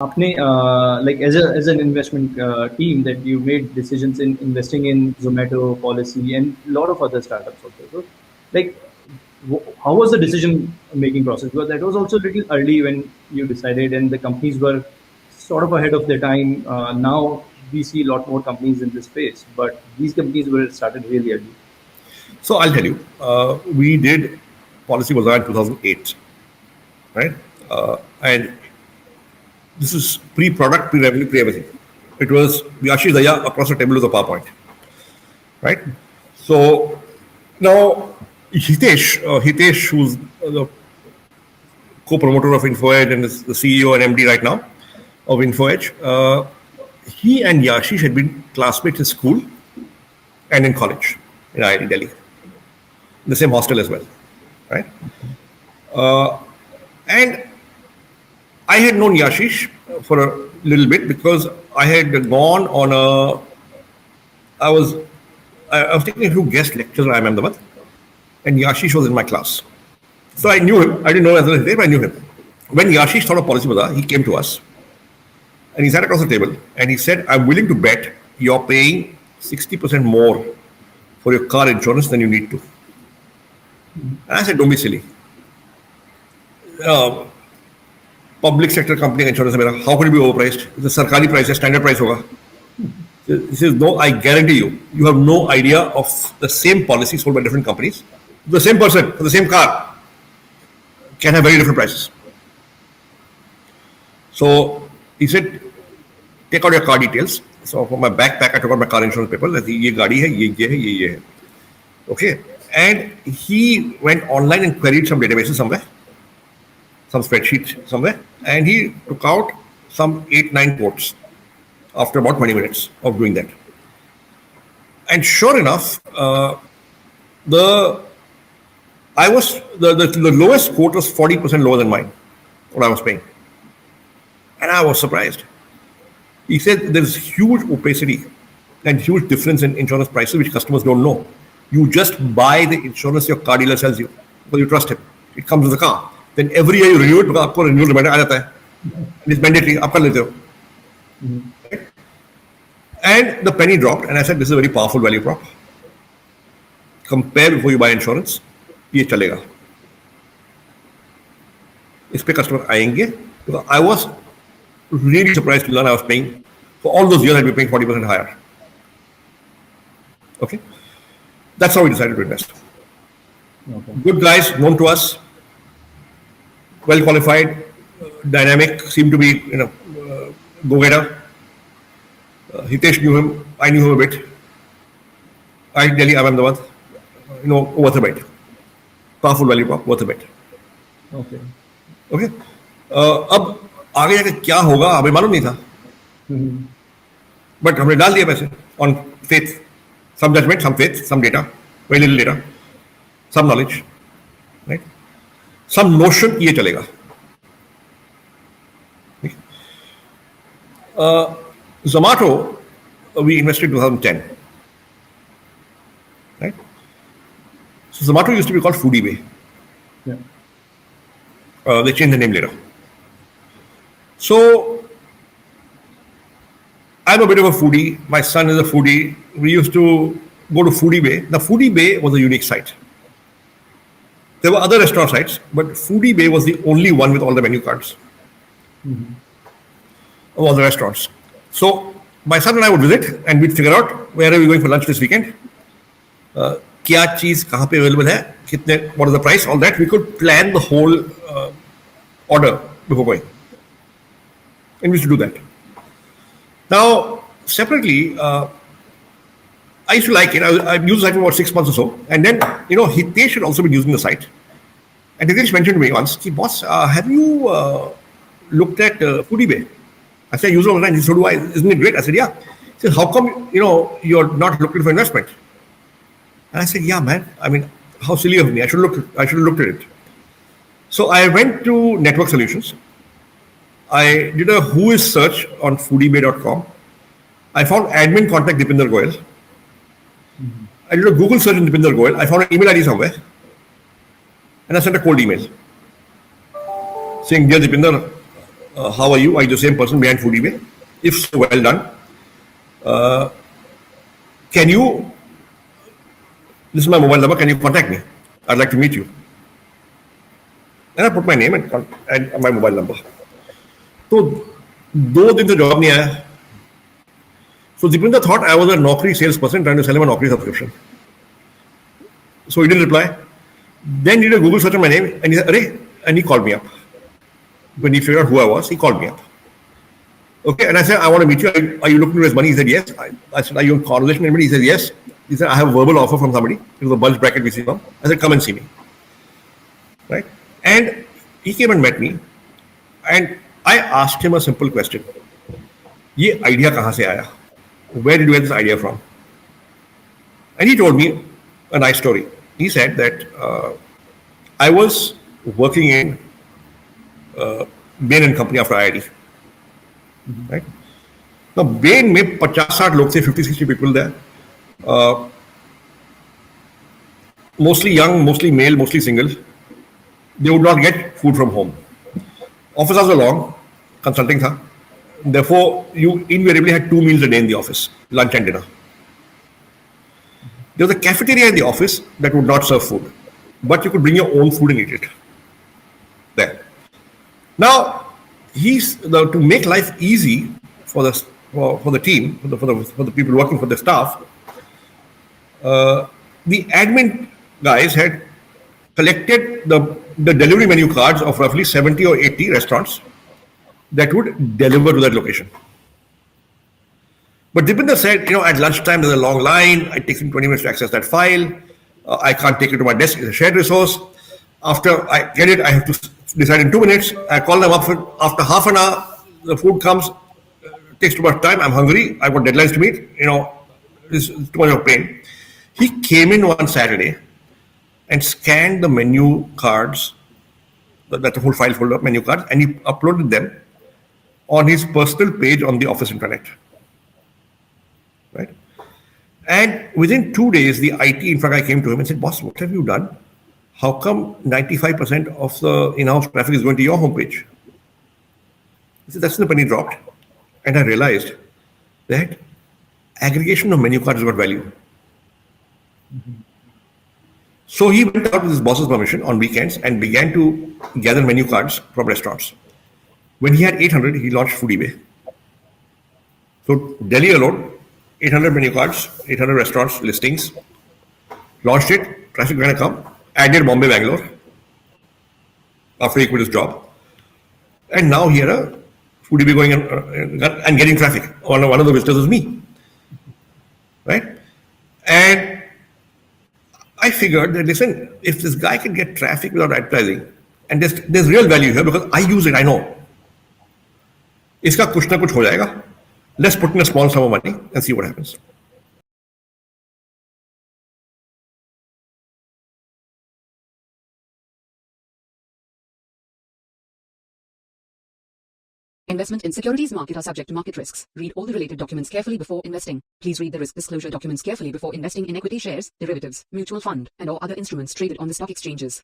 आपने like as an investment team that you made decisions in investing in Zomato policy and a lot of other startups also. So, like, how was the decision making process? Because that was also a little early when you decided, and the companies were sort of ahead of their time. Now we see a lot more companies in this space, but these companies were started really early. So I'll tell you, we did Policy Bazaar in 2008, right? And this is pre-product, pre-revenue, pre-everything. It was Yashi Daya across the table with a PowerPoint, right? So now Hitesh, who's the co-promoter of InfoEdge and is the CEO and MD right now of InfoEdge, he and Yashish had been classmates in school and in college in IIT Delhi, in the same hostel as well, right? And I had known Yashish for a little bit because I had gone on I was taking a few guest lectures at IIM Ahmedabad, and Yashish was in my class. So I knew him. I didn't know as well as but I knew him. When Yashish thought of Policy Bazaar, he came to us and he sat across the table and he said, I'm willing to bet you're paying 60% more for your car insurance than you need to. And I said, don't be silly. Public sector company insurance, how could it be overpriced? It's a sarkari price, a standard price hoga. He says, no, I guarantee you, you have no idea of the same policy sold by different companies. The same person for the same car can have very different prices. So he said, take out your car details. So from my backpack, I took out my car insurance papers. I said, ye gaadi hai, ye hai. Okay. And he went online and queried some databases somewhere, some spreadsheet somewhere, and he took out some 8-9 quotes after about 20 minutes of doing that. And sure enough, the lowest quote was 40% lower than mine, what I was paying. And I was surprised. He said there's huge opacity and huge difference in insurance prices which customers don't know. You just buy the insurance your car dealer sells you because you trust him. It comes with the car. Then every year you renew it because आपको renewal reminder आ जाता है. And it's mandatory. आप कर लेते हो. And the penny dropped, and I said, this is a very powerful value prop. Compare before you buy insurance. ये चलेगा. इस पे कस्टमर आएंगे. Because I was really surprised to learn I was paying for all those years I'd be paying 40% higher. Okay, that's how we decided to invest. Okay. Good guys, known to us, well qualified, dynamic, seemed to be go-getter. Hitesh knew him, I knew him a bit. I Delhi, Ahmedabad, worth a bet. Powerful value prop, worth a bet. Okay. Okay. अब आगे जाके क्या होगा हमें मालूम नहीं था, but हमने डाल दिया पैसे on faith, some judgement, some faith, some data, very little data, some knowledge, right, some notion ये चलेगा. Zomato, we invested in 2010, right? So Zomato used to be called Foodiebay. Yeah. They changed the name later. So I'm a bit of a foodie. My son is a foodie. We used to go to Foodiebay. The Foodiebay was a unique site. There were other restaurant sites, but Foodiebay was the only one with all the menu cards of all the restaurants. So my son and I would visit, and we'd figure out where are we going for lunch this weekend. क्या चीज कहाँ पे available है, कितने, what is the price, all that. We could plan the whole order before going. And we used to do that. Now, separately, I used to like it. I used the site for about 6 months or so. And then, Hitesh had also been using the site. And Hitesh mentioned to me once, boss, have you looked at Foodiebay? I said, I use it all the time. He said, so do I. Isn't it great? I said, yeah. He said, how come, you're not looking for investment? And I said, yeah, man. I mean, how silly of me. I should have looked at it. So I went to Network Solutions. I did a who is search on foodiebay.com. I found admin contact Dipinder Goyal. I did a Google search on Dipinder Goyal. I found an email ID somewhere. And I sent a cold email saying, dear Dipinder, how are you? Are you the same person behind Foodie? If so, well done. Can you, this is my mobile number, can you contact me? I'd like to meet you. And I put my name and my mobile number. So, 2 दिन तो जवाब नहीं आया. So Deepinder thought I was a Naukri salesperson trying to sell him a Naukri subscription. So he didn't reply. Then he did a Google search on my name and he said, "Arey," and he called me up. When he figured out who I was, he called me up. Okay, and I said, "I want to meet you. Are you looking to raise money?" He said, "Yes." I said, "Are you in conversation with anybody?" He said, "Yes." He said, "I have a verbal offer from somebody." It was a bulge bracket VC firm. I said, "Come and see me." Right? And he came and met me. And I asked him a simple question. ये idea कहाँ से आया? Where did you get this idea from? And he told me a nice story. He said that I was working in Bain and Company after IIT. Right? Now, Bain में 50-60 लोग थे, 50-60 people there. Mostly young, mostly male, mostly single. They would not get food from home. Office hours were long, consulting tha. Therefore, you invariably had 2 meals a day in the office, lunch and dinner. There was a cafeteria in the office that would not serve food, but you could bring your own food and eat it there. Now, to make life easy for the team, for the people working for the staff, the admin guys had collected the delivery menu cards of roughly 70 or 80 restaurants that would deliver to that location. But Deepinder said, at lunchtime there's a long line. It takes me 20 minutes to access that file. I can't take it to my desk. It's a shared resource. After I get it, I have to decide in 2 minutes. I call them up after half an hour. The food comes. Takes too much time. I'm hungry. I've got deadlines to meet. It's too much of pain. He came in one Saturday and scanned the menu cards, that's a whole file full of menu cards, and he uploaded them on his personal page on the office intranet. Right? And within 2 days, the IT infra guy came to him and said, "Boss, what have you done? How come 95% of the in-house traffic is going to your homepage?" He said, "That's when the penny dropped." And I realized that aggregation of menu cards got value. Mm-hmm. So he went out with his boss's permission on weekends and began to gather menu cards from restaurants. When he had 800, he launched Foodie. So Delhi alone, 800 menu cards, 800 restaurants, listings, launched it, traffic going to come, added Bombay, Bangalore, after he quit his job. And now he had a Foodie going and getting traffic. One of the visitors was me. Right? And I figured that, listen, if this guy can get traffic without advertising, and there's real value here because I use it, I know. Iska kuch na kuch ho jayega. Let's put in a small sum of money and see what happens. Investment in securities market are subject to market risks. Read all the related documents carefully before investing. Please read the risk disclosure documents carefully before investing in equity shares, derivatives, mutual fund, and or other instruments traded on the stock exchanges.